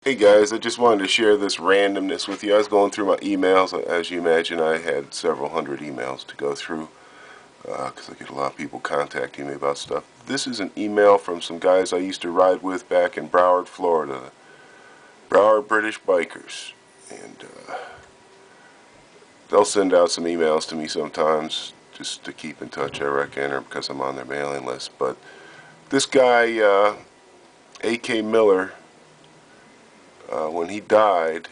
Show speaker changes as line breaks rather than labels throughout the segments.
Hey guys, I just wanted to share this randomness with you. I was going through my emails. As you imagine, I had several hundred emails to go through because I get a lot of people contacting me about stuff. This is an email from some guys I used to ride with back in Broward, Florida. Broward British Bikers. And they'll send out some emails to me sometimes just to keep in touch, I reckon, or because I'm on their mailing list. But this guy, A.K. Miller, when he died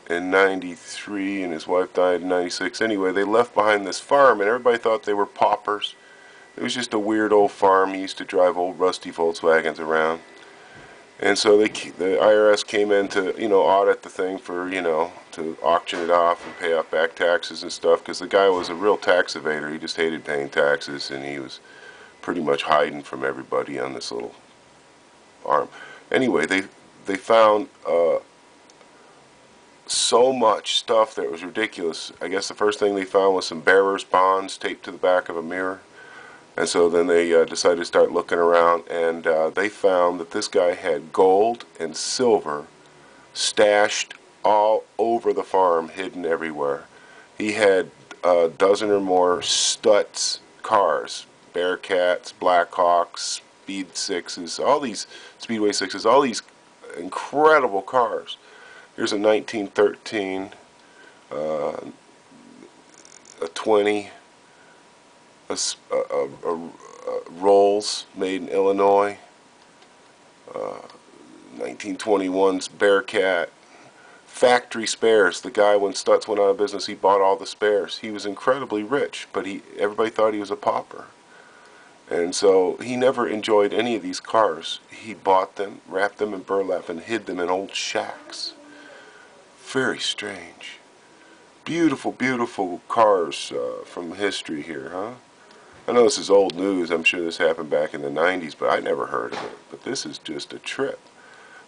in 93 and his wife died in 96, anyway, they left behind this farm and everybody thought they were paupers. It was just a weird old farm. He used to drive old rusty Volkswagens around. And so the IRS came in to, audit the thing for, to auction it off and pay off back taxes and stuff, because the guy was a real tax evader. He just hated paying taxes, and he was pretty much hiding from everybody on this little farm. Anyway, they found so much stuff that was ridiculous. I guess the first thing they found was some bearer's bonds taped to the back of a mirror. And so then they decided to start looking around, and they found that this guy had gold and silver stashed all over the farm, hidden everywhere. He had a dozen or more Stutz cars, Bearcats, Blackhawks, Speed 6s, all these Speedway 6s, all these incredible cars. Here's a 1913, a 20, a Rolls made in Illinois, 1921's Bearcat, factory spares. The guy, when Stutz went out of business, he bought all the spares. He was incredibly rich, but everybody thought he was a pauper. And so he never enjoyed any of these cars. He bought them, wrapped them in burlap, and hid them in old shacks. Very strange. Beautiful, beautiful cars from history here, huh? I know this is old news. I'm sure this happened back in the 90s, but I never heard of it. But this is just a trip.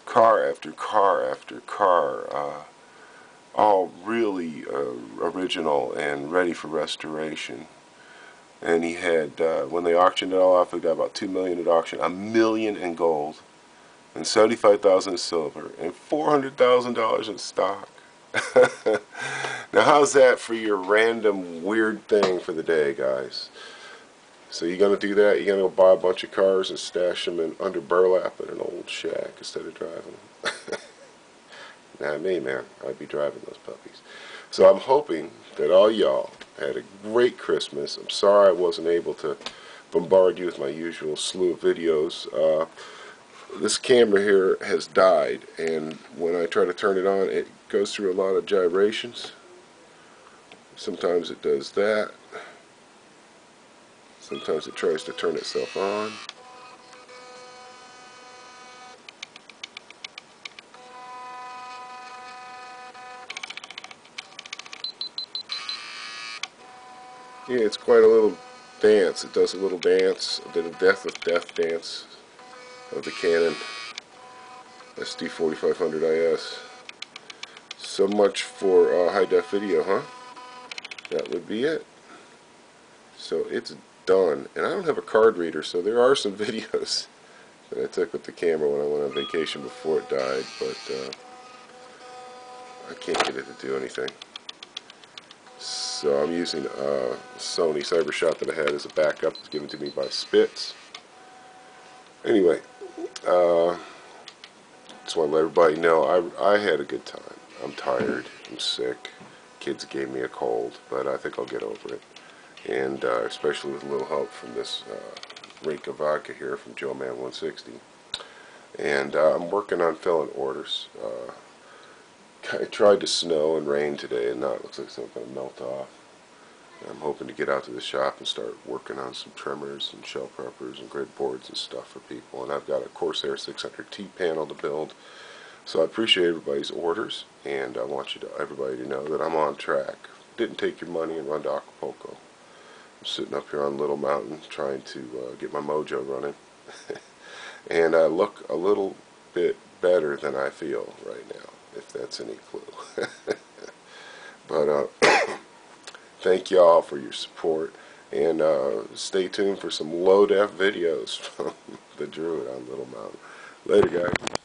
Car after car after car, all really original and ready for restoration. And he had, when they auctioned it all off, they got about $2 million at auction, $1 million in gold, and $75,000 in silver, and $400,000 in stock. Now, how's that for your random weird thing for the day, guys? So you're going to do that? You're going to go buy a bunch of cars and stash them in under burlap in an old shack instead of driving them? Not me, man. I'd be driving those puppies. So I'm hoping that all y'all had a great Christmas. I'm sorry I wasn't able to bombard you with my usual slew of videos. This camera here has died, and when I try to turn it on, it goes through a lot of gyrations. Sometimes it does that. Sometimes it tries to turn itself on. Yeah, it's quite a little dance. It does a little dance, a bit of death with death dance of the Canon SD4500 IS. So much for high-def video, huh? That would be it. So it's done. And I don't have a card reader, so there are some videos that I took with the camera when I went on vacation before it died, but I can't get it to do anything. So I'm using a Sony Cybershot that I had as a backup. It's given to me by Spitz. Anyway, just want to let everybody know I had a good time. I'm tired. I'm sick. Kids gave me a cold, but I think I'll get over it. And especially with a little help from this Rinka vodka here from Joe Man 160. And I'm working on filling orders. It tried to snow and rain today, and now it looks like it's going to melt off. I'm hoping to get out to the shop and start working on some trimmers and shell preppers and grid boards and stuff for people. And I've got a Corsair 600T panel to build. So I appreciate everybody's orders, and I want everybody to know that I'm on track. Didn't take your money and run to Acapulco. I'm sitting up here on Little Mountain trying to get my mojo running. And I look a little bit better than I feel right now, if that's any clue. But thank y'all for your support, and stay tuned for some low-def videos from the Druid on Little Mountain. Later, guys.